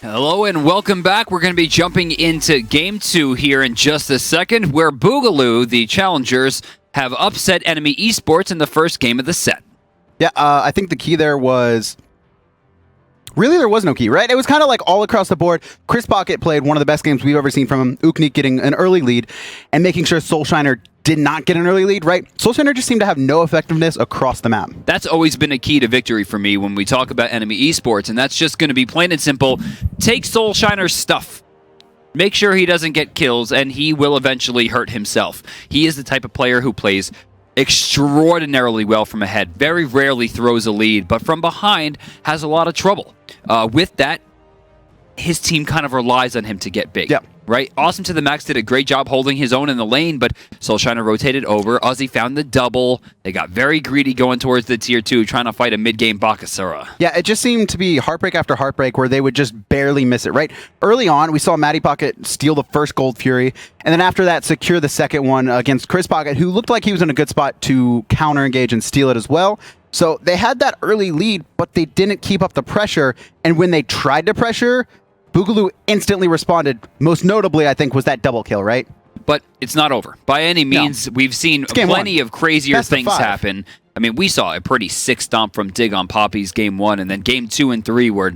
Hello and welcome back. We're going to be jumping into Game 2 here in just a second, where Boogaloo, the challengers, have upset enemy Esports in the first game of the set. Yeah, I think the key there was... Really, there was no key, right? It was kind of like all across the board. Chris Pocket played one of the best games we've ever seen from him. Agni getting an early lead and making sure Soulshiner did not get an early lead, right? Soulshiner just seemed to have no effectiveness across the map. That's always been a key to victory for me when we talk about enemy Esports, and that's just going to be plain and simple. Take Soulshiner's stuff. Make sure he doesn't get kills, and he will eventually hurt himself. He is the type of player who plays extraordinarily well from ahead, very rarely throws a lead, but from behind has a lot of trouble. With that, his team kind of relies on him to get big. Yep. Right? Awesome to the Max did a great job holding his own in the lane, but Soulshiner rotated over. Ozzy found the double. They got very greedy going towards the tier 2, trying to fight a mid-game Bakasura. Yeah, it just seemed to be heartbreak after heartbreak where they would just barely miss it, right? Early on, we saw Matty Pocket steal the first Gold Fury, and then after that, secure the second one against Chris Pocket, who looked like he was in a good spot to counter-engage and steal it as well. So they had that early lead, but they didn't keep up the pressure, and when they tried to pressure, Boogaloo instantly responded. Most notably, I think, was that double kill, right? But it's not over. By any means, we've seen plenty of crazier things happen. I mean, we saw a pretty sick stomp from Dig on Poppy's Game 1, and then Game 2 and 3 were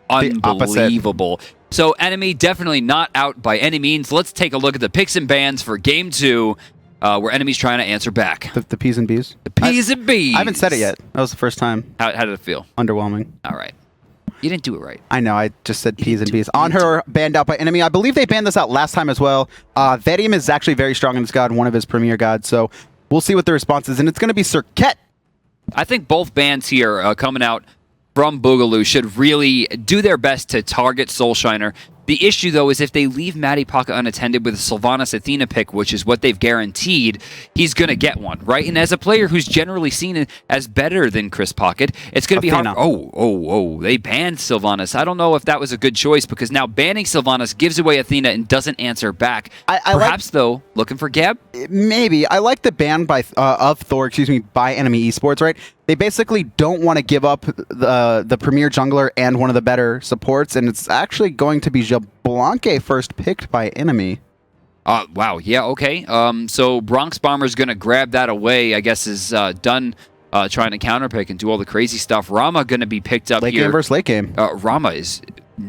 unbelievable. So enemy definitely not out by any means. Let's take a look at the picks and bans for Game 2, where enemy's trying to answer back. The P's and B's? The P's and B's. I haven't said it yet. That was the first time. How did it feel? Underwhelming. All right. You didn't do it right. I know. I just said P's and B's. On her, banned out by enemy. I believe they banned this out last time as well. Vedium is actually very strong in this god, one of his premier gods. So we'll see what the response is. And it's going to be Cirquet. I think both bans here coming out from Boogaloo should really do their best to target Soulshiner. The issue, though, is if they leave Matty Pocket unattended with a Sylvanas Athena pick, which is what they've guaranteed, he's going to get one, right? And as a player who's generally seen as better than Chris Pocket, it's going to be hard. Oh, they banned Sylvanas. I don't know if that was a good choice, because now banning Sylvanas gives away Athena and doesn't answer back. Perhaps, though, looking for Gab? Maybe. I like the ban by of Thor, by enemy Esports, right? They basically don't want to give up the premier jungler and one of the better supports, and it's actually going to be Xbalanque first picked by enemy. Wow. Yeah, okay. So Bronx Bomber's going to grab that away, I guess, is done trying to counterpick and do all the crazy stuff. Rama going to be picked up late here. Late game versus late game. Rama is...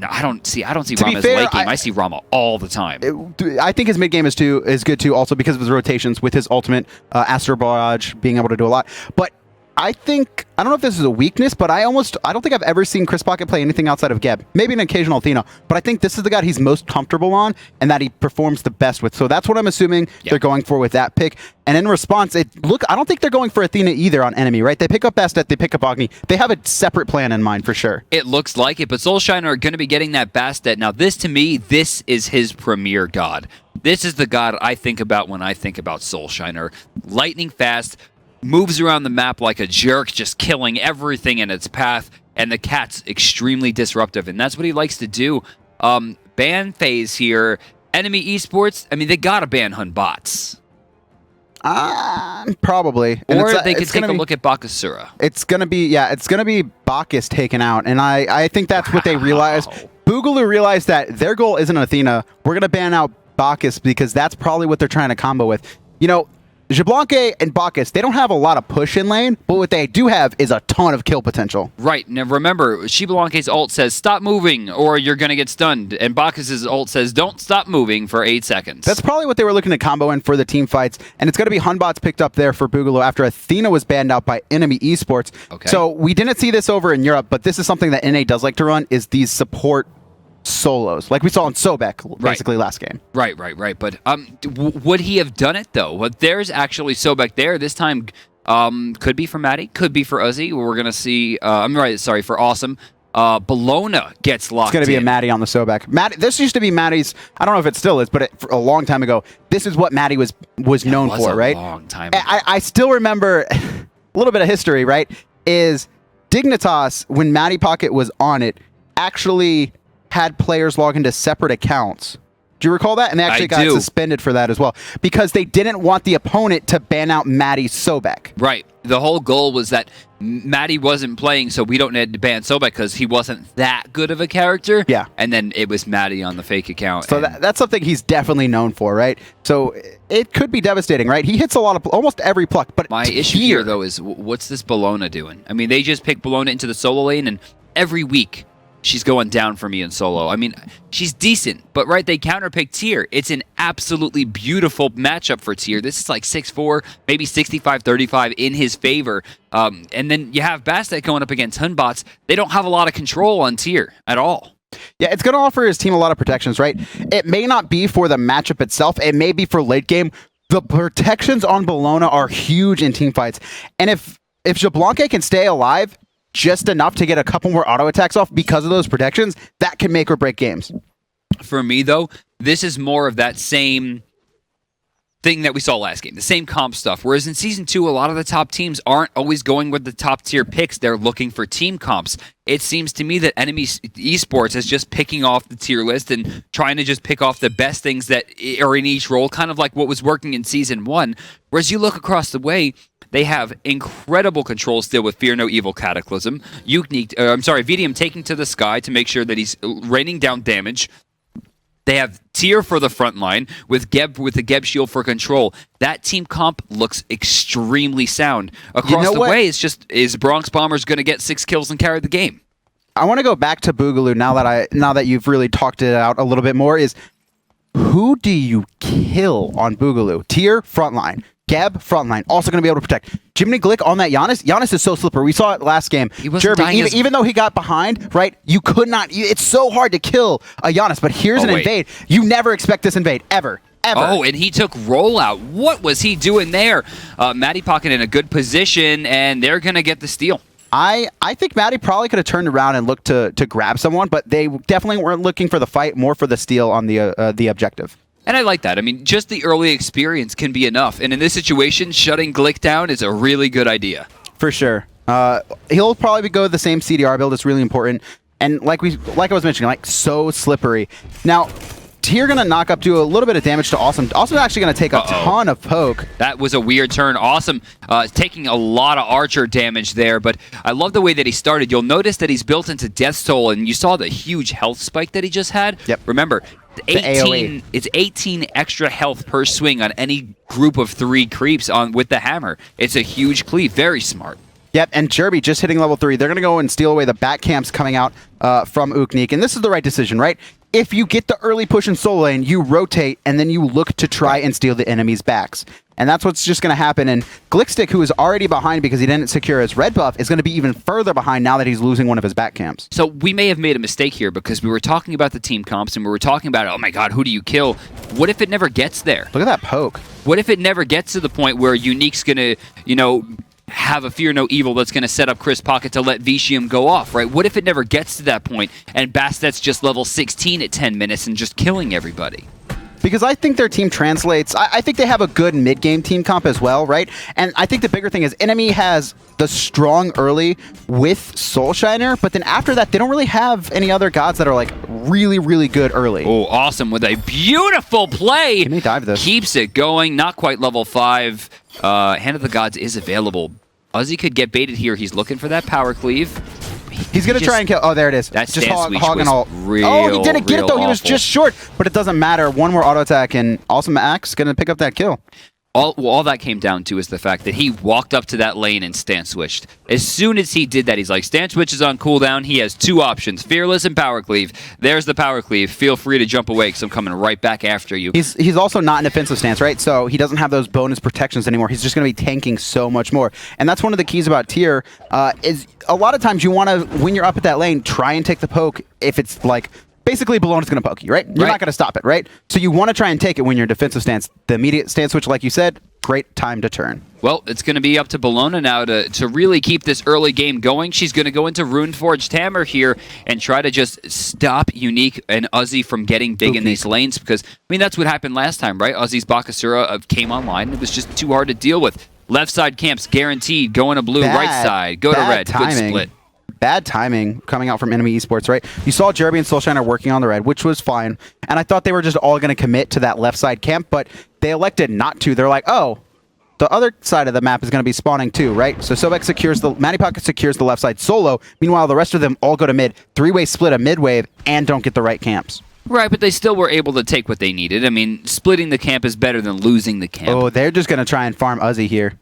I don't see Rama as late game. I see Rama all the time. I think his mid game is good too, also because of his rotations with his ultimate, Astro Barrage, being able to do a lot. But I don't know if this is a weakness, but I don't think I've ever seen Chris Pocket play anything outside of Geb. Maybe an occasional Athena, but I think this is the god he's most comfortable on and that he performs the best with. So that's what I'm assuming they're going for with that pick. And in response, I don't think they're going for Athena either on enemy, right? They pick up Bastet, they pick up Agni. They have a separate plan in mind for sure. It looks like it, but Soulshiner are going to be getting that Bastet. Now this, to me, this is his premier god. This is the god I think about when I think about Soulshiner. Lightning fast, moves around the map like a jerk, just killing everything in its path, and the cat's extremely disruptive, and that's what he likes to do. Ban phase here. Enemy Esports, I mean, they gotta ban Hun bots. Probably. Or they could take a look at Bakasura. It's gonna be Bacchus taken out, and I think that's what they realized. Boogaloo realized that their goal isn't Athena. We're gonna ban out Bacchus because that's probably what they're trying to combo with. You know, Xbalanque and Bacchus, they don't have a lot of push in lane, but what they do have is a ton of kill potential. Right. Now remember, Xbalanque's ult says, stop moving or you're going to get stunned. And Bacchus's ult says, don't stop moving for 8 seconds. That's probably what they were looking to combo in for the team fights. And it's going to be Hunbots picked up there for Boogaloo after Athena was banned out by enemy Esports. Okay. So we didn't see this over in Europe, but this is something that NA does like to run, is these support solos, like we saw in Sobek basically last game. Right. But would he have done it though? Well, there's actually Sobek there this time. Could be for Matty, could be for Uzi. We're gonna see. For Awesome. Bellona gets locked. It's gonna be a Matty on the Sobek. This used to be Matty's. I don't know if it still is, but for a long time ago, this is what Matty was known for, right? Long time ago. I still remember a little bit of history. Right, is Dignitas when Matty Pocket was on it actually had players log into separate accounts Do you recall that? And they actually got suspended for that as well because they didn't want the opponent to ban out Maddie Sobek. Right. The whole goal was that Maddie wasn't playing, so we don't need to ban Sobek because he wasn't that good of a character. Yeah. And then it was Maddie on the fake account. So that's something he's definitely known for, right? So it could be devastating, right? He hits a lot of almost every pluck. But my issue here, though, is what's this Bellona doing? I mean, they just picked Bellona into the solo lane, and every week she's going down for me in solo. I mean, she's decent, but they counterpick Tyr. It's an absolutely beautiful matchup for Tyr. This is like 6-4, maybe 65-35 in his favor. And then you have Bastet going up against Hunbots. They don't have a lot of control on Tyr at all. Yeah, it's going to offer his team a lot of protections, right? It may not be for the matchup itself. It may be for late game. The protections on Bellona are huge in team fights. And if Xbalanque can stay alive just enough to get a couple more auto attacks off because of those protections, that can make or break games. For me, though, this is more of that same thing that we saw last game, the same comp stuff. Whereas in Season 2, a lot of the top teams aren't always going with the top tier picks. They're looking for team comps. It seems to me that Enemy Esports is just picking off the tier list and trying to just pick off the best things that are in each role, kind of like what was working in Season 1. Whereas you look across the way, they have incredible control still with Fear No Evil Cataclysm. VDM taking to the sky to make sure that he's raining down damage. They have Tyr for the front line with Geb with the Geb shield for control. That team comp looks extremely sound. Across the way, it's just is Bronx Bombers going to get 6 kills and carry the game? I want to go back to Boogaloo now that you've really talked it out a little bit more. Is who do you kill on Boogaloo? Tyr frontline. Geb, frontline, also going to be able to protect. Jiminy Glick on that Janus. Janus is so slippery. We saw it last game. Even though he got behind, right, you could not. It's so hard to kill a Janus, but here's an invade. You never expect this invade, ever. Oh, and he took rollout. What was he doing there? Matty Pocket in a good position, and they're going to get the steal. I think Matty probably could have turned around and looked to grab someone, but they definitely weren't looking for the fight, more for the steal on the objective. And I like that. I mean, just the early experience can be enough. And in this situation, shutting Glick down is a really good idea. For sure. He'll probably go the same CDR build. It's really important. And like I was mentioning, so slippery. Now, Tyr going to knock up, do a little bit of damage to Awesome. Awesome actually going to take a ton of poke. That was a weird turn. Awesome taking a lot of Archer damage there, but I love the way that he started. You'll notice that he's built into Death Toll, and you saw the huge health spike that he just had. Yep. Remember, it's 18 extra health per swing on any group of 3 creeps with the hammer. It's a huge cleave. Very smart. Yep, and Jerby just hitting level 3. They're going to go and steal away the bat camps coming out from Uknik, and this is the right decision, right? If you get the early push in solo lane, you rotate, and then you look to try and steal the enemy's backs. And that's what's just going to happen. And Glickstick, who is already behind because he didn't secure his red buff, is going to be even further behind now that he's losing one of his back camps. So we may have made a mistake here because we were talking about the team comps, and we were talking about, oh my god, who do you kill? What if it never gets there? Look at that poke. What if it never gets to the point where Unique's going to, have a Fear No Evil that's going to set up Chris Pocket to let Vicium go off, right? What if it never gets to that point and Bastet's just level 16 at 10 minutes and just killing everybody? Because I think their team translates. I think they have a good mid-game team comp as well, right? And I think the bigger thing is Enemy has the strong early with Soulshiner, but then after that, they don't really have any other gods that are really, really good early. Oh, awesome. With a beautiful play. Can he dive this? Keeps it going. Not quite level 5. Hand of the Gods is available. Uzi could get baited here. He's looking for that power cleave. He's going to try and kill. Oh, there it is. That just hog and all. Oh, he didn't get it, though. He was just short. But it doesn't matter. One more auto attack, and Awesome Axe going to pick up that kill. All that came down to is the fact that he walked up to that lane and stance switched. As soon as he did that, he's like, stance switch is on cooldown. He has 2 options, Fearless and Power Cleave. There's the Power Cleave. Feel free to jump away because I'm coming right back after you. He's also not in offensive stance, right? So he doesn't have those bonus protections anymore. He's just going to be tanking so much more. And that's one of the keys about Tyr, is a lot of times you want to, when you're up at that lane, try and take the poke if it's basically, Bellona's going to poke you, right? You're not going to stop it, right? So you want to try and take it when you're in defensive stance. The immediate stance switch, like you said, great time to turn. Well, it's going to be up to Bellona now to really keep this early game going. She's going to go into Runeforged Hammer here and try to just stop Unique and Uzi from getting big in these lanes because, that's what happened last time, right? Uzi's Bakasura came online. It was just too hard to deal with. Left side camps guaranteed. Going to blue, right side. Go to red. Timing. Good split. bad timing coming out from enemy esports, right? You saw Jeremy and Soulshiner working on the red, which was fine. And I thought they were just all going to commit to that left side camp, but they elected not to. They're like, oh, the other side of the map is going to be spawning too, right? So Sobek secures Matty Pocket secures the left side solo. Meanwhile, the rest of them all go to mid. Three-way split a mid-wave and don't get the right camps. Right, but they still were able to take what they needed. I mean, splitting the camp is better than losing the camp. Oh, they're just going to try and farm Uzi here.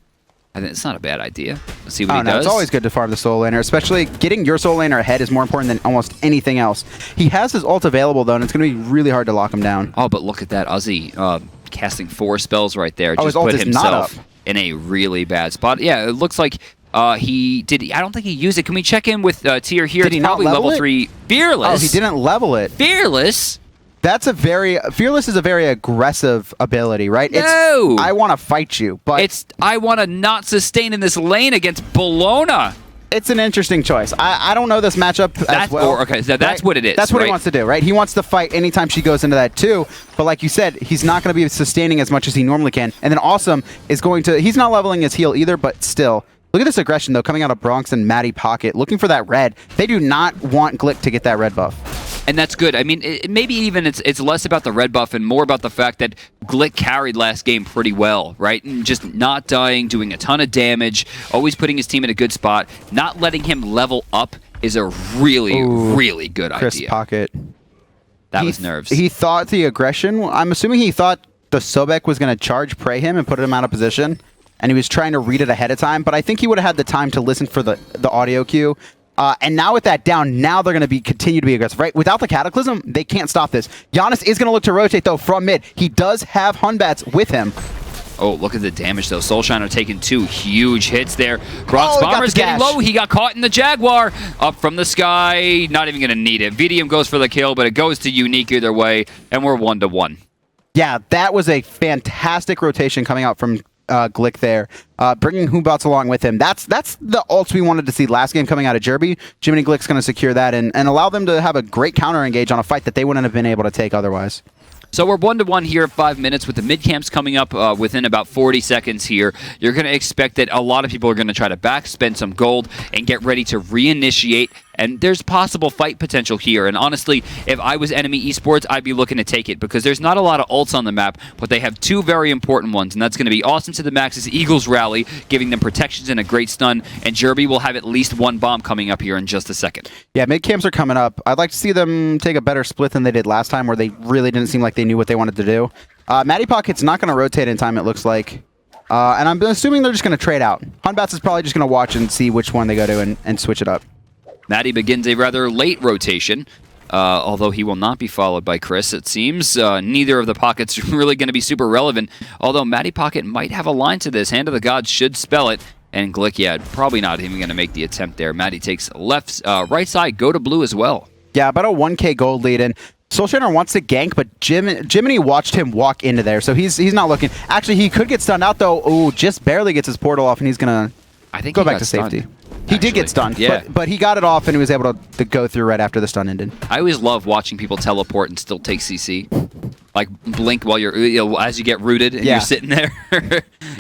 I think it's not a bad idea. Let's see what he does. It's always good to farm the solo laner, especially getting your solo laner ahead is more important than almost anything else. He has his ult available, though, and it's going to be really hard to lock him down. Oh, but look at that. Uzi casting 4 spells right there. His Just ult put is not himself up. in a really bad spot. Yeah, it looks like he did. I don't think he used it. Can we check in with Tier here? Did he it's not probably level level it? 3. Fearless. Oh, he didn't level it. Fearless? That's a very... Fearless is a very aggressive ability, right? No! I want to fight you, but... It's I want to not sustain in this lane against Bellona. It's an interesting choice. I don't know this matchup as well. Okay, so that's right? what it is. That's what right? he wants to do, right? He wants to fight anytime she goes into that too. But like you said, he's not going to be sustaining as much as he normally can. And then Awesome is going to... He's not leveling his heal either, but still... Look at this aggression, though, coming out of Bronx and Matty Pocket, looking for that red. They do not want Glick to get that red buff. And that's good. I mean, maybe even it's less about the red buff and more about the fact that Glick carried last game pretty well, right? And just not dying, doing a ton of damage, always putting his team in a good spot. Not letting him level up is a really, really good Chris idea. Pocket. That was nerves. He thought the aggression... I'm assuming he thought the Sobek was going to charge prey him and put him out of position. And he was trying to read it ahead of time, but I think he would have had the time to listen for the audio cue. And now with that down, now they're going to continue to be aggressive, right? Without the Cataclysm, they can't stop this. Janus is going to look to rotate, though, from mid. He does have Hunbats with him. Oh, look at the damage, though. Soulshiner taking 2 huge hits there. Bronx Bomber's getting low. He got caught in the Jaguar. Up from the sky. Not even going to need it. VDM goes for the kill, but it goes to Unique either way, and we're 1-1. Yeah, that was a fantastic rotation coming out from Glick there, bringing Hunbats along with him. That's the ults we wanted to see last game coming out of Jerby. Jiminy Glick's going to secure that and allow them to have a great counter engage on a fight that they wouldn't have been able to take otherwise. So we're 1-1 here at 5 minutes with the mid camps coming up within about 40 seconds here. You're going to expect that a lot of people are going to try to backspend some gold and get ready to reinitiate. And there's possible fight potential here. And honestly, if I was enemy esports, I'd be looking to take it because there's not a lot of ults on the map, but they have 2 very important ones. And that's going to be Austin to the Max's Eagles Rally, giving them protections and a great stun. And Jerby will have at least 1 bomb coming up here in just a second. Yeah, mid camps are coming up. I'd like to see them take a better split than they did last time where they really didn't seem like they knew what they wanted to do. Matty Pocket's not going to rotate in time, it looks like. And I'm assuming they're just going to trade out. Hunbats is probably just going to watch and see which one they go to and switch it up. Matty begins a rather late rotation, although he will not be followed by Chris, it seems. Neither of the pockets are really going to be super relevant, although Matty Pocket might have a line to this. Hand of the Gods should spell it, and Glick, yeah, probably not even going to make the attempt there. Matty takes right side, go to blue as well. Yeah, about a 1k gold lead, and Soulshiner wants to gank, but Jiminy watched him walk into there, so he's not looking. Actually, he could get stunned out, though. Ooh, just barely gets his portal off, and he's going to go back to safety. He did get stunned, yeah. but he got it off and he was able to go through right after the stun ended. I always love watching people teleport and still take CC. Like blink while you're, as you get rooted and you're sitting there.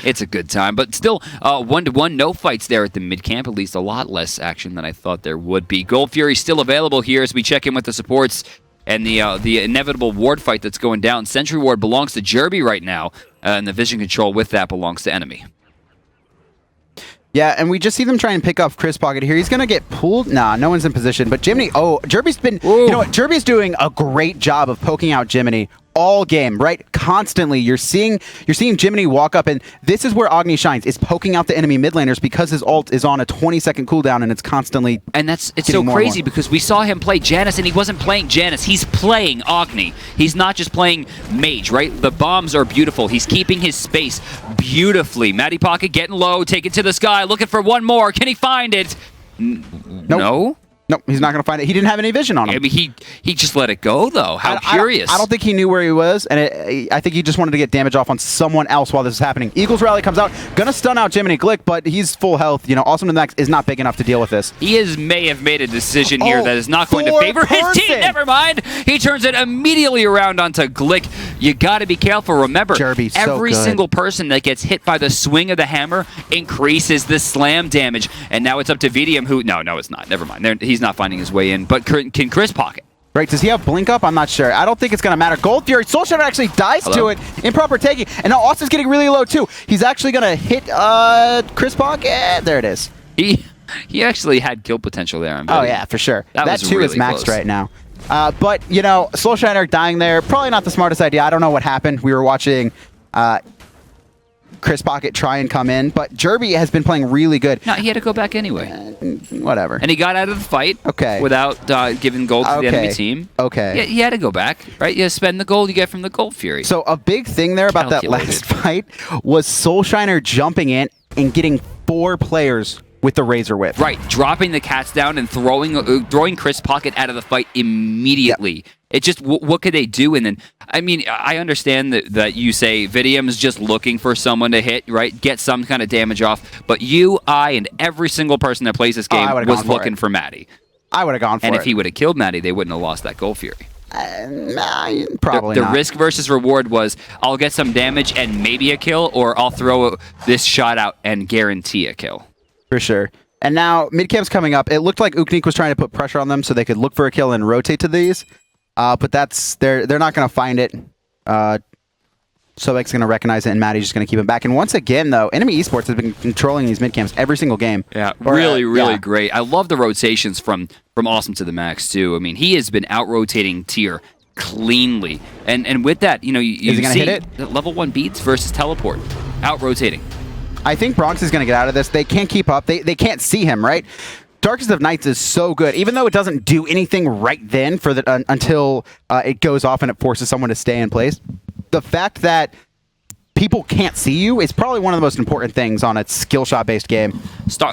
It's a good time. But still, 1-1, no fights there at the mid camp. At least a lot less action than I thought there would be. Gold Fury still available here as we check in with the supports and the inevitable ward fight that's going down. Sentry Ward belongs to Jerby right now, and the vision control with that belongs to enemy. Yeah, and we just see them try and pick up Chris Pocket here. He's going to get pulled. Nah, no one's in position. But Jiminy, Jerby's been... Ooh. You know what? Jerby's doing a great job of poking out Jiminy all game, right? Constantly. You're seeing Jiminy walk up, and this is where Agni shines, is poking out the enemy mid laners because his ult is on a 20-second cooldown, and it's constantly... And it's so crazy because we saw him play Janus, and he wasn't playing Janus. He's playing Agni. He's not just playing Mage, right? The bombs are beautiful. He's keeping his space beautifully. Matty Pocket getting low, take it to the sky, looking for one more. Can he find it? Nope. No? Nope, he's not going to find it. He didn't have any vision on him. I mean, he just let it go, though. How curious. I don't think he knew where he was, and I think he just wanted to get damage off on someone else while this is happening. Eagles Rally comes out, going to stun out Jiminy Glick, but he's full health. Awesome to the Max is not big enough to deal with this. He may have made a decision here that is not going to favor his team. Never mind. He turns it immediately around onto Glick. You got to be careful. Remember, Derby, so every good. single person that gets hit by the swing of the hammer increases the slam damage. And now it's up to VDM who... No, it's not. Never mind. He's not finding his way in. But can Chris pocket? Right, does he have blink up? I'm not sure. I don't think it's going to matter. Gold Fury, Soulshiner actually dies to it. Improper taking. And now Austin's getting really low, too. He's actually going to hit Chris Pocket. There it is. He actually had kill potential there. Oh, yeah, for sure. That too really is maxed close right now. But, you know, Soulshiner dying there, probably not the smartest idea. I don't know what happened. We were watching Chris Pocket try and come in, but Jerby has been playing really good. No, he had to go back anyway. Whatever. And he got out of the fight without giving gold to the enemy team. Okay. Yeah, he had to go back, right? You spend the gold you get from the Gold Fury. So a big thing there about that last fight was Soulshiner jumping in and getting 4 players with the Razor Whip. Right, dropping the cats down and throwing Chris Pocket out of the fight immediately. Yep. It just, what could they do? And then, I mean, I understand that you say Vidium's just looking for someone to hit, right? Get some kind of damage off. But you, I, and every single person that plays this game was looking for Maddie. I would have gone for it. And if he would have killed Maddie, they wouldn't have lost that Gold Fury. Probably not. The risk versus reward was, I'll get some damage and maybe a kill, or I'll throw this shot out and guarantee a kill. For sure. And now mid-camp's coming up. It looked like Uknik was trying to put pressure on them so they could look for a kill and rotate to these. But they're not going to find it. Sobek's going to recognize it, and Maddie's just going to keep him back. And once again, though, enemy Esports has been controlling these mid-camps every single game. Yeah, really great. I love the rotations from Awesome to the Max, too. I mean, he has been out-rotating Tier cleanly. And with that, you know, you see hit it? Level 1 beats versus teleport. Out-rotating. I think Bronx is going to get out of this. They can't keep up. They can't see him, right? Darkest of Nights is so good, even though it doesn't do anything right then for until it goes off and it forces someone to stay in place. The fact that people can't see you is probably one of the most important things on a skill shot-based game.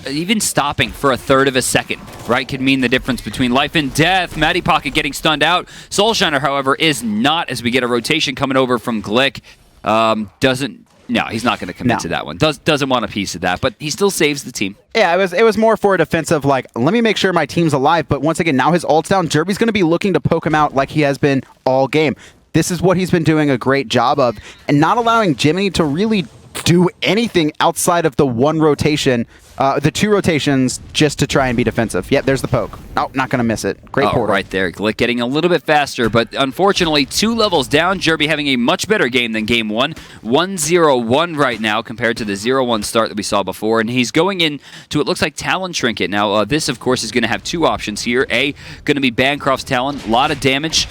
Even stopping for a third of a second, right, could mean the difference between life and death. Matty Pocket getting stunned out. Soulshiner, however, is not, as we get a rotation coming over from Glick. No, he's not going to commit to that one. Doesn't want a piece of that, but he still saves the team. Yeah, it was more for a defensive, like, let me make sure my team's alive. But once again, now his ult's down. Jerby's going to be looking to poke him out like he has been all game. This is what he's been doing a great job of, and not allowing Jiminy to really do anything outside of the one rotation, the 2 rotations, just to try and be defensive. Yep, there's the poke. Oh, not going to miss it. Great portal. Right there. Glick getting a little bit faster, but unfortunately, 2 levels down. Jerby having a much better game than game 1. 1-0-1 right now compared to the 0-1 start that we saw before, and he's going in to, it looks like, Talon Trinket. Now, this, of course, is going to have 2 options here. A, going to be Bancroft's Talon. A lot of damage.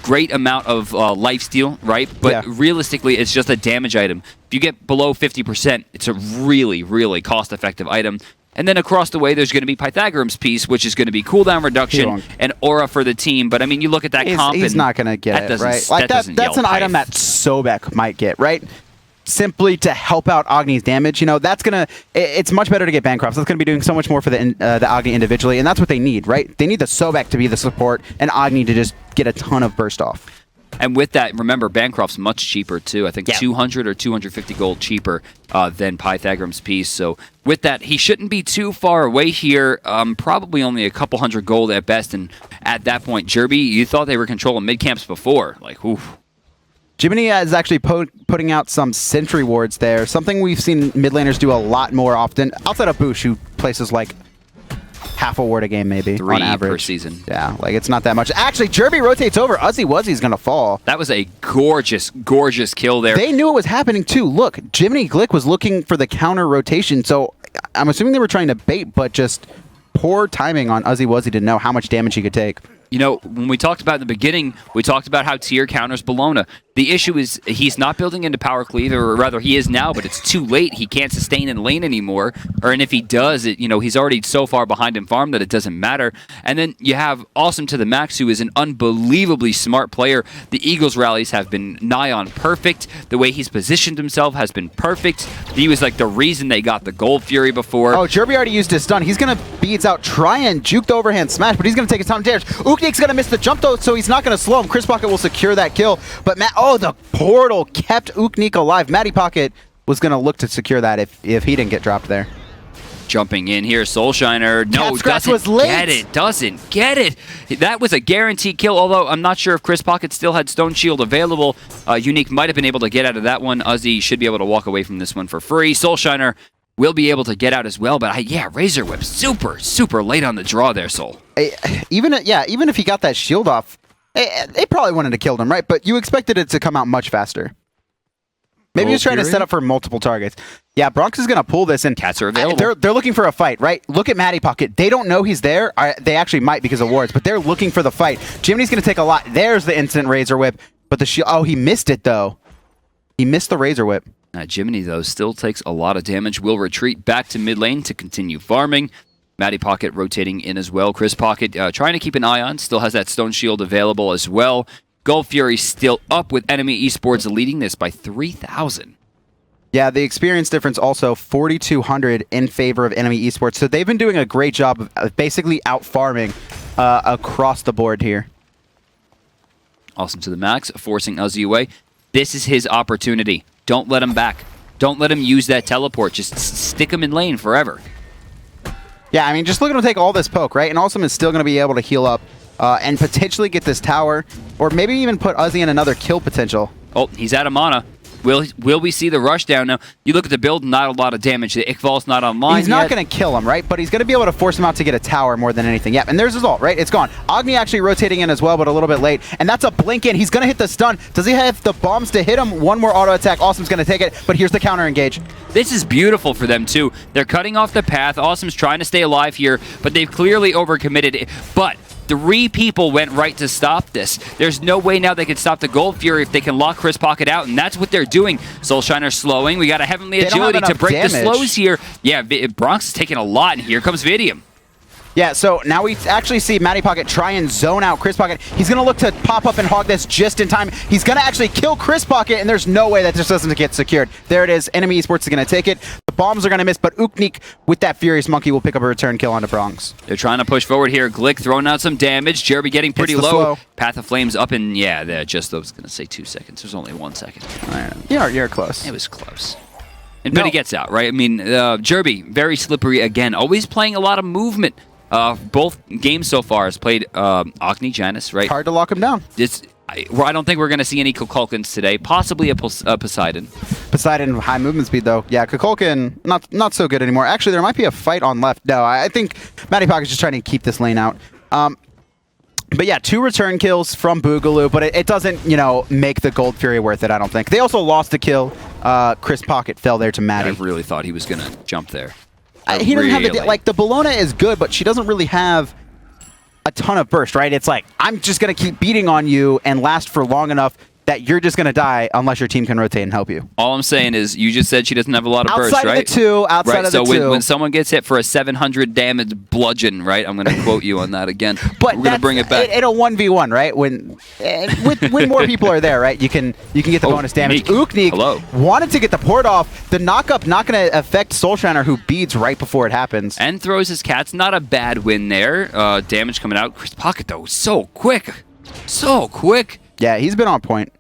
Great amount of lifesteal, right? But realistically, it's just a damage item. If you get below 50%, it's a really, really cost-effective item. And then across the way, there's going to be Pythagorean's Piece, which is going to be cooldown reduction and aura for the team. But, I mean, you look at that comp, he's not going to get it, right? Like that's an item that Sobek might get, right? Simply to help out Agni's damage, you know, it's much better to get Bancroft. That's going to be doing so much more for the Agni individually, and that's what they need, right? They need the Sobek to be the support, and Agni to just get a ton of burst off. And with that, remember, Bancroft's much cheaper, too. I think 200 or 250 gold cheaper than Pythagorean's Piece. So with that, he shouldn't be too far away here. Probably only a couple hundred gold at best. And at that point, Jerby, you thought they were controlling mid-camps before. Like, oof. Jiminy is actually putting out some sentry wards there, something we've seen mid laners do a lot more often, outside of Boosh, who places like half a ward a game maybe 3 on average. per season. Yeah, like it's not that much. Actually, Jerby rotates over. Uzzy Wuzzy's going to fall. That was a gorgeous, gorgeous kill there. They knew it was happening too. Look, Jiminy Glick was looking for the counter rotation, so I'm assuming they were trying to bait, but just poor timing on Uzzy Wuzzy to know how much damage he could take. You know, when we talked about in the beginning, we talked about how Tier counters Bellona. The issue is he's not building into Power Cleave, or rather he is now, but it's too late. He can't sustain in lane anymore. And if he does, he's already so far behind in farm that it doesn't matter. And then you have Awesome to the Max, who is an unbelievably smart player. The Eagles rallies have been nigh on perfect. The way he's positioned himself has been perfect. He was like the reason they got the Gold Fury before. Oh, Jerby already used his stun. He's going to beats out, try and juke the overhand smash, but he's going to take a ton of damage. Uknik's going to miss the jump though, so he's not going to slow him. Chris Pocket will secure that kill, but the portal kept Uknik alive. Matty Pocket was going to look to secure that if he didn't get dropped there. Jumping in here, Soulshiner. No, Cat Scratch doesn't was late. get it. Doesn't get it. That was a guaranteed kill, although I'm not sure if Chris Pocket still had Stone Shield available. Unique might have been able to get out of that one. Uzi should be able to walk away from this one for free. Soulshiner will be able to get out as well, but yeah, Razor Whip, super late on the draw there, Soul. Even if he got that shield off, they probably wouldn't have killed him, right? But you expected it to come out much faster. Maybe he's trying to set up for multiple targets. Yeah, Bronx is going to pull this, and Cats are available. They're looking for a fight, right? Look at Matty Pocket. They don't know he's there. They actually might because of wards, but they're looking for the fight. Jiminy's going to take a lot. There's the instant Razor Whip, but the shield... Oh, he missed it, though. He missed the Razor Whip. Jiminy, though, still takes a lot of damage. Will retreat back to mid lane to continue farming. Matty Pocket rotating in as well. Chris Pocket trying to keep an eye on. Still has that Stone Shield available as well. Gold Fury still up with enemy esports leading this by 3,000. Yeah, the experience difference also 4,200 in favor of enemy esports. So they've been doing a great job of basically out-farming across the board here. Awesome to the max, forcing Uzi away. This is his opportunity. Don't let him back. Don't let him use that teleport. Just stick him in lane forever. Yeah, I mean, just look at him take all this poke, right? And Awesome is still going to be able to heal up and potentially get this tower, or maybe even put Uzi in another kill potential. Oh, he's out of mana. Will we see the rush down now? You look at the build, not a lot of damage. The Iqbal's not online He's not going to kill him, right? But he's going to be able to force him out to get a tower more than anything. Yep, and there's his ult, right? It's gone. Agni actually rotating in as well, but a little bit late. And that's a blink in. He's going to hit the stun. Does he have the bombs to hit him? One more auto attack. Awesome's going to take it, but here's the counter engage. This is beautiful for them, too. They're cutting off the path. Awesome's trying to stay alive here, but they've clearly overcommitted. But 3 people went right to stop this. There's no way now they can stop the Gold Fury if they can lock Chris Pocket out, and that's what they're doing. Soulshiner slowing. We got a Heavenly Agility to break the slows here. Yeah, Bronx is taking a lot, and here comes Vidium. Yeah, so now we actually see Matty Pocket try and zone out Chris Pocket. He's going to look to pop up and hog this just in time. He's going to actually kill Chris Pocket, and there's no way that this doesn't get secured. There it is. Enemy Esports is going to take it. The bombs are going to miss, but Uknik with that Furious Monkey will pick up a return kill onto Bronx. They're trying to push forward here. Glick throwing out some damage. Jerby getting pretty low. Slow. Path of Flames up in, yeah, I was going to say 2 seconds. There's only 1 second. You're close. It was close. But he gets out, right? I mean, Jerby, very slippery again. Always playing a lot of movement. Both games so far has played Agni, Janus, right? Hard to lock him down. I don't think we're going to see any Kukulkans today. Possibly a Poseidon. Poseidon, high movement speed, though. Yeah, Kukulkan, not so good anymore. Actually, there might be a fight on left. No, I think Matty Pocket's just trying to keep this lane out. But yeah, 2 return kills from Boogaloo, but it doesn't, make the Gold Fury worth it, I don't think. They also lost a kill. Chris Pocket fell there to Matty. I really thought he was going to jump there. He doesn't have the Bellona is good, but she doesn't really have a ton of burst, right? It's like, I'm just going to keep beating on you and last for long enough that you're just going to die unless your team can rotate and help you. All I'm saying is, you just said she doesn't have a lot of burst, right? Outside of the 2. So when someone gets hit for a 700 damage bludgeon, right? I'm going to quote you on that again. But we're going to bring it back. In a 1v1, right? When more people are there, right? You can get the bonus damage. Uknik wanted to get the port off. The knockup not going to affect Soulshiner, who beads right before it happens. And throws his cats. Not a bad win there. Damage coming out. Chris Pocket, though, so quick. So quick. Yeah, he's been on point.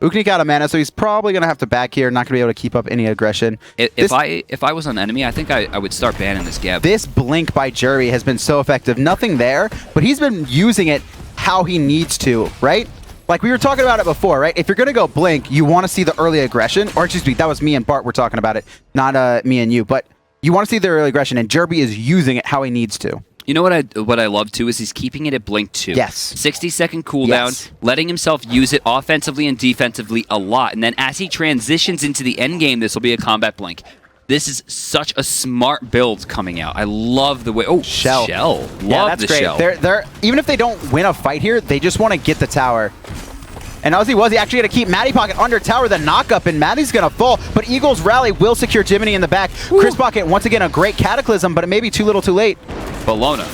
Uknik out of mana, so he's probably going to have to back here, not going to be able to keep up any aggression. If I was an enemy, I think I would start banning this Gab. This blink by Jerby has been so effective. Nothing there, but he's been using it how he needs to, right? Like we were talking about it before, right? If you're going to go blink, you want to see the early aggression. Or excuse me, that was me and Bart were talking about it, not me and you. But you want to see the early aggression, and Jerby is using it how he needs to. You know what I love too is he's keeping it at blink 2. Yes. 60-second cooldown, letting himself use it offensively and defensively a lot. And then as he transitions into the end game, this will be a combat blink. This is such a smart build coming out. I love the way. Oh, Shell. Love that's the great. Shell. They're even if they don't win a fight here, they just want to get the tower. And Uzi actually going to keep Matty Pocket under tower, the knockup, and Matty's going to fall. But Eagle's rally will secure Jiminy in the back. Ooh. Chris Pocket, once again, a great Cataclysm, but it may be too little too late. Bellona.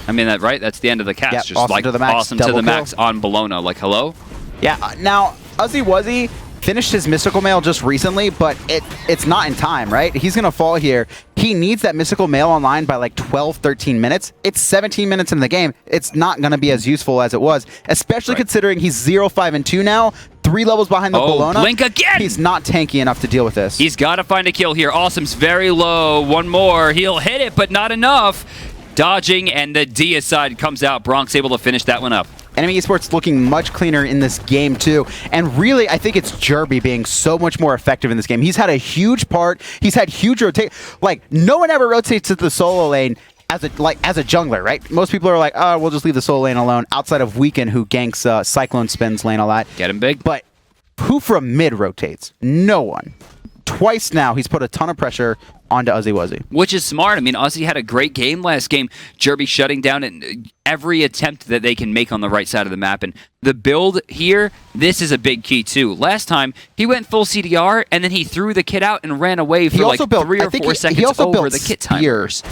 I mean, that's the end of the cast. Yep, just awesome like to the max. Awesome to the max on Bellona. Like, hello? Yeah, now, Uzi finished his Mystical Mail just recently, but it's not in time, right? He's going to fall here. He needs that Mystical Mail online by like 12, 13 minutes. It's 17 minutes in the game. It's not going to be as useful as it was, especially considering he's 0-5-2 now. 3 levels behind the Bellona. Blink again! He's not tanky enough to deal with this. He's got to find a kill here. Awesome's very low. One more. He'll hit it, but not enough. Dodging, and the deicide comes out. Bronx able to finish that one up. Enemy Esports looking much cleaner in this game, too. And really, I think it's Jerby being so much more effective in this game. He's had a huge part. He's had huge rotate. Like, no one ever rotates to the solo lane as a jungler, right? Most people are like, oh, we'll just leave the solo lane alone, outside of Weekend, who ganks Cyclone Spins lane a lot. Get him big. But who from mid rotates? No one. Twice now, he's put a ton of pressure onto Uzi Wuzzy. Which is smart. I mean, Uzi had a great game last game. Jerby shutting down every attempt that they can make on the right side of the map. And the build here, this is a big key too. Last time, he went full CDR, and then he threw the kit out and ran away for like 3 or 4 seconds over the kit timers.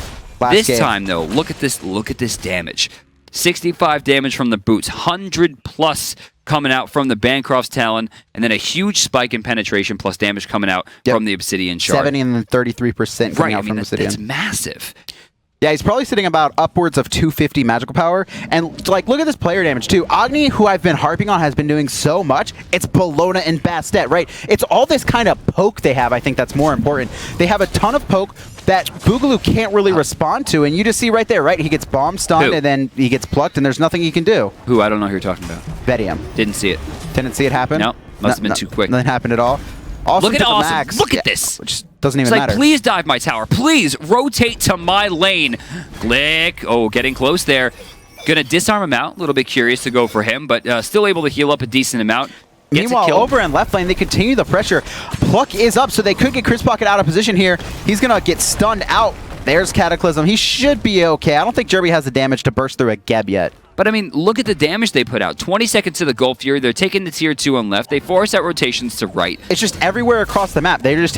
This time, though, look at this damage. 65 damage from the boots, 100+ coming out from the Bancroft's Talon, and then a huge spike in penetration plus damage coming out from the Obsidian Shard. 70 and then 33% coming out from Obsidian. That's massive. Yeah, he's probably sitting about upwards of 250 magical power. And, like, look at this player damage, too. Agni, who I've been harping on, has been doing so much. It's Bellona and Bastet, right? It's all this kind of poke they have, I think, that's more important. They have a ton of poke that Boogaloo can't really respond to, and you just see right there, right? He gets bomb stunned, and then he gets plucked, and there's nothing he can do. Who? I don't know who you're talking about. Vedium. Didn't see it. Didn't see it happen? No, must have been too quick. Nothing happened at all. Awesome. Look at Awesome. Max. Look at this. Which doesn't even matter. Please dive my tower. Please rotate to my lane. Click. Oh, getting close there. Gonna disarm him out. A little bit curious to go for him, but still able to heal up a decent amount. Meanwhile, over in left lane, they continue the pressure. Pluck is up, so they could get Chris Pocket out of position here. He's gonna get stunned out. There's Cataclysm. He should be okay. I don't think Jerby has the damage to burst through a Geb yet. But, I mean, look at the damage they put out. 20 seconds to the Gold Fury. They're taking the tier 2 on left. They force out rotations to right. It's just everywhere across the map. They've just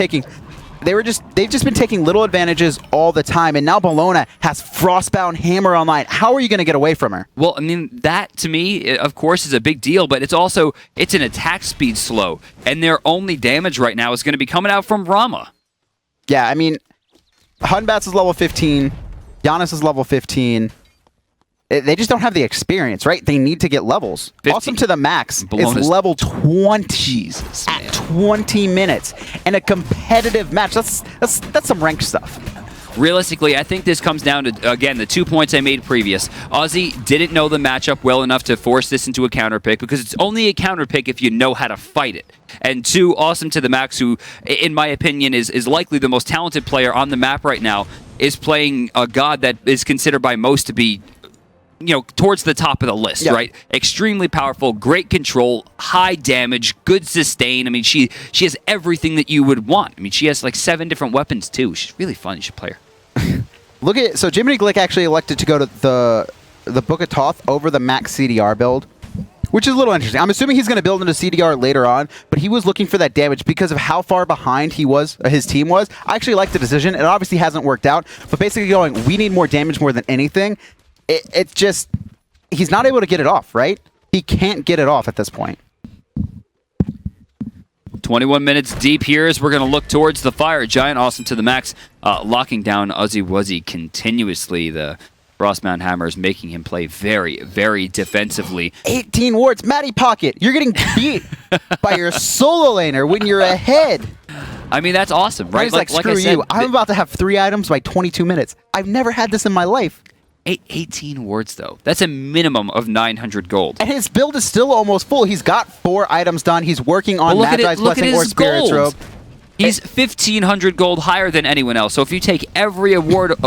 been taking little advantages all the time, and now Bellona has Frostbound Hammer online. How are you going to get away from her? Well, I mean, that, to me, of course, is a big deal, but it's an attack speed slow, and their only damage right now is going to be coming out from Rama. Yeah, I mean, Batz is level 15. Janus is level 15. They just don't have the experience, right? They need to get levels. 15. Awesome to the max is level 20 Jesus, at 20 minutes. And a competitive match. That's some ranked stuff. Realistically, I think this comes down to, again, the 2 points I made previous. Ozzy didn't know the matchup well enough to force this into a counter pick, because it's only a counter pick if you know how to fight it. And 2, Awesome to the Max, who, in my opinion, is likely the most talented player on the map right now, is playing a god that is considered by most to be, towards the top of the list, right? Extremely powerful, great control, high damage, good sustain. I mean, she has everything that you would want. I mean, she has like 7 different weapons too. She's really fun. You should play her. So Jiminy Glick actually elected to go to the Book of Thoth over the max CDR build, which is a little interesting. I'm assuming he's going to build into CDR later on, but he was looking for that damage because of how far behind his team was. I actually like the decision. It obviously hasn't worked out, but basically going, we need more damage more than anything. It's just, he's not able to get it off, right? He can't get it off at this point. 21 minutes deep here as we're going to look towards the Fire Giant. Awesome to the Max, locking down Uzi Wuzzy continuously. The Frostbound Hammer is making him play very, very defensively. 18 wards. Matty Pocket, you're getting beat by your solo laner when you're ahead. I mean, that's awesome, right? He's like, screw you. I'm about to have 3 items by 22 minutes. I've never had this in my life. 18 wards, though. That's a minimum of 900 gold. And his build is still almost full. He's got 4 items done. He's working on Magi's Blessing or Spirit's Robe. He's 1,500 gold higher than anyone else. So if you take every award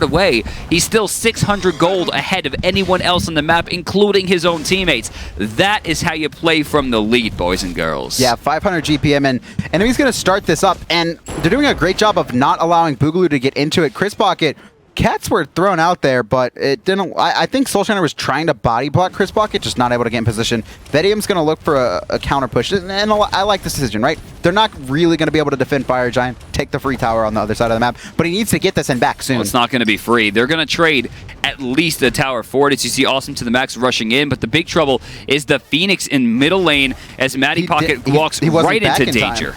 away, he's still 600 gold ahead of anyone else on the map, including his own teammates. That is how you play from the lead, boys and girls. Yeah, 500 GPM, and he's going to start this up. And they're doing a great job of not allowing Boogaloo to get into it. Chris Pocket, cats were thrown out there, but it didn't. I think Soulshiner was trying to body block Chris Pocket, just not able to get in position. Vedium's going to look for a counter push, and I like this decision, right? They're not really going to be able to defend Fire Giant, take the free tower on the other side of the map, but he needs to get this and back soon. Well, it's not going to be free. They're going to trade at least a tower forward, as you see Awesome to the Max rushing in, but the big trouble is the Phoenix in middle lane as Matty Pocket walks right into danger.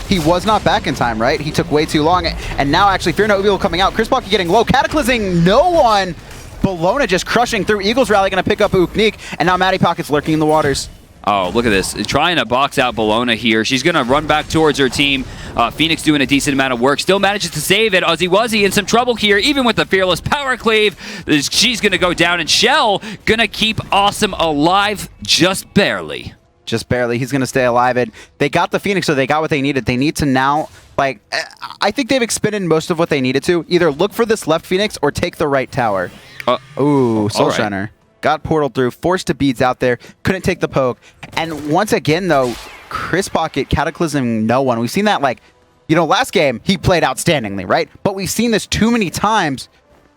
He was not back in time, right? He took way too long. And now, actually, Fear No Evil coming out. Chris Pocket getting low. Cataclysming no one. Bellona just crushing through. Eagles Rally going to pick up Uknik. And now Matty Pocket's lurking in the waters. Oh, look at this. Trying to box out Bellona here. She's going to run back towards her team. Phoenix doing a decent amount of work. Still manages to save it. Uzzy Wuzzy in some trouble here, even with the Fearless Power Cleave. She's going to go down, and Shell going to keep Awesome alive just barely. Just barely. He's going to stay alive. And they got the Phoenix, so they got what they needed. They need to now, like, I think they've expended most of what they needed to. Either look for this left Phoenix or take the right tower. Ooh, Soul Shiner. Got portaled through, forced to beads out there, couldn't take the poke. And once again, though, Chris Pocket cataclysming no one. We've seen that, like, you know, last game, he played outstandingly, right? But we've seen this too many times,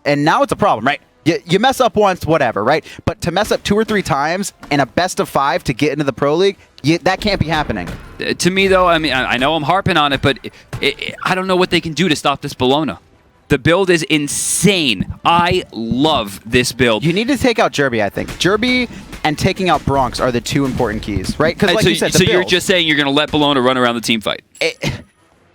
and now it's a problem, right? You mess up once, whatever, right? But to mess up 2 or 3 times in a best of 5 to get into the Pro League, that can't be happening. To me, though, I mean, I know I'm harping on it, but I don't know what they can do to stop this Bellona. The build is insane. I love this build. You need to take out Jerby, I think. Jerby and taking out Bronx are the 2 important keys, right? Because like you said, so you're just saying you're going to let Bellona run around the team fight?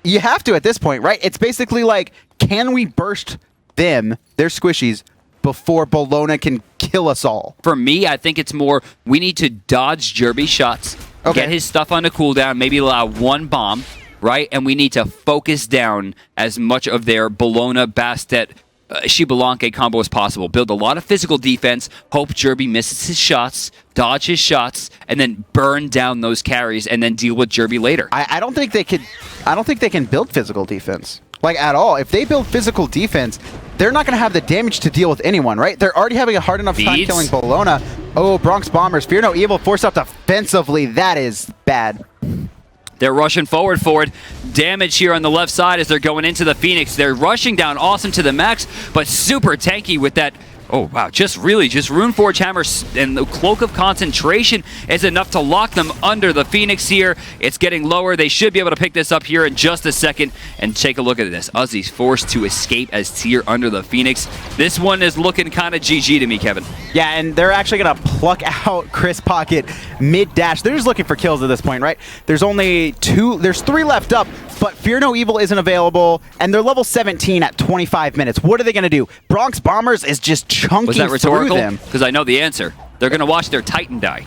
You have to at this point, right? It's basically like, can we burst them, their squishies, before Bellona can kill us all? For me, I think it's more we need to dodge Jerby shots, get his stuff on a cooldown, maybe allow 1 bomb, right? And we need to focus down as much of their Bellona, Bastet, Xbalanque combo as possible. Build a lot of physical defense, hope Jerby misses his shots, dodge his shots, and then burn down those carries and then deal with Jerby later. I don't think they could. I don't think they can build physical defense, like, at all. If they build physical defense, they're not going to have the damage to deal with anyone, right? They're already having a hard enough time killing Bellona. Oh, Bronx Bombers, Fear No Evil, forced out defensively. That is bad. They're rushing forward for it. Damage here on the left side as they're going into the Phoenix. They're rushing down Awesome to the max, but super tanky with that. Oh, wow. Just Runeforge Hammer and the Cloak of Concentration is enough to lock them under the Phoenix here. It's getting lower. They should be able to pick this up here in just a second. And take a look at this. Uzzy's forced to escape as Tier under the Phoenix. This one is looking kind of GG to me, Kevin. Yeah, and they're actually going to pluck out Chris Pocket mid-dash. They're just looking for kills at this point, right? There's only 2. There's 3 left up, but Fear No Evil isn't available, and they're level 17 at 25 minutes. What are they going to do? Bronx Bombers is just chunking Was that rhetorical? through them. Because I know the answer. They're going to watch their Titan die.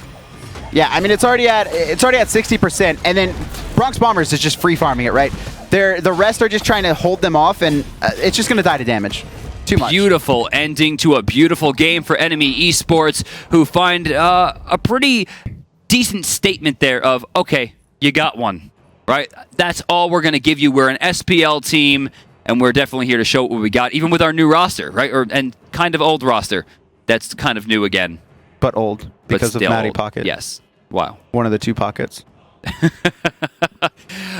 Yeah, I mean, it's already at 60%, and then Bronx Bombers is just free farming it, right? The rest are just trying to hold them off, and it's just going to die to damage. Too much. Beautiful ending to a beautiful game for Enemy Esports, who find a pretty decent statement there of, okay, you got one, right? That's all we're going to give you. We're an SPL team, and we're definitely here to show what we got, even with our new roster, right? And kind of old roster. That's kind of new again. But old, because of Matty Pocket. Yes. Wow. One of the 2 pockets.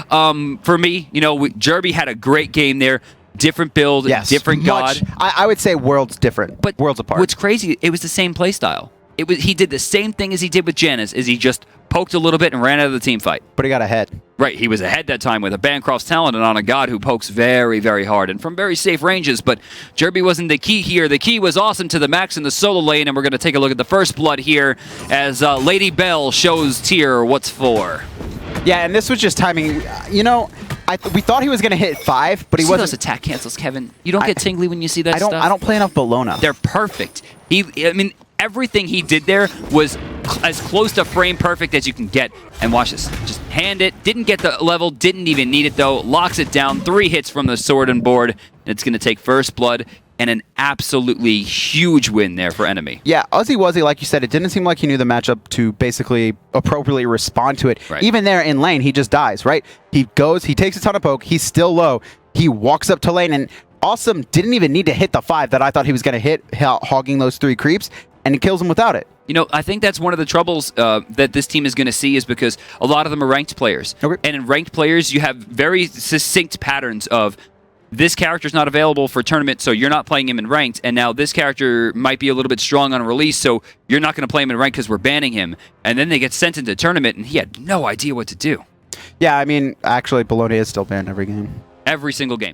For me, you know, Jerby had a great game there. Different build, different god. I would say worlds different, but worlds apart. What's crazy, it was the same play style. He did the same thing as he did with Janus, is he just poked a little bit and ran out of the team fight. But he got ahead. Right, he was ahead that time with a Bancroft's talent and on a god who pokes very, very hard and from very safe ranges, but Jerby wasn't the key here. The key was Awesome to the max in the solo lane, and we're going to take a look at the first blood here as Lady Bell shows Tier what's for. Yeah, and this was just timing. You know, we thought he was going to hit 5, but he wasn't. Those attack cancels, Kevin. You don't get tingly when you see that stuff? I don't play enough Bellona. They're perfect. I mean, everything he did there was as close to frame perfect as you can get. And watch this. Just hand it. Didn't get the level. Didn't even need it, though. Locks it down. 3 hits from the sword and board. And it's going to take first blood. And an absolutely huge win there for Enemy. Yeah, Uzzy Wuzzy, like you said, it didn't seem like he knew the matchup to basically appropriately respond to it. Right. Even there in lane, he just dies, right? He goes, he takes a ton of poke, he's still low, he walks up to lane, and Awesome didn't even need to hit the 5 that I thought he was going to hit, hogging those 3 creeps, and he kills him without it. You know, I think that's one of the troubles that this team is going to see is because a lot of them are ranked players. Okay. And in ranked players, you have very succinct patterns of this character's not available for tournament, so you're not playing him in ranked, and now this character might be a little bit strong on release, so you're not going to play him in ranked because we're banning him. And then they get sent into tournament, and he had no idea what to do. Yeah, I mean, actually, Bellona is still banned every game. Every single game.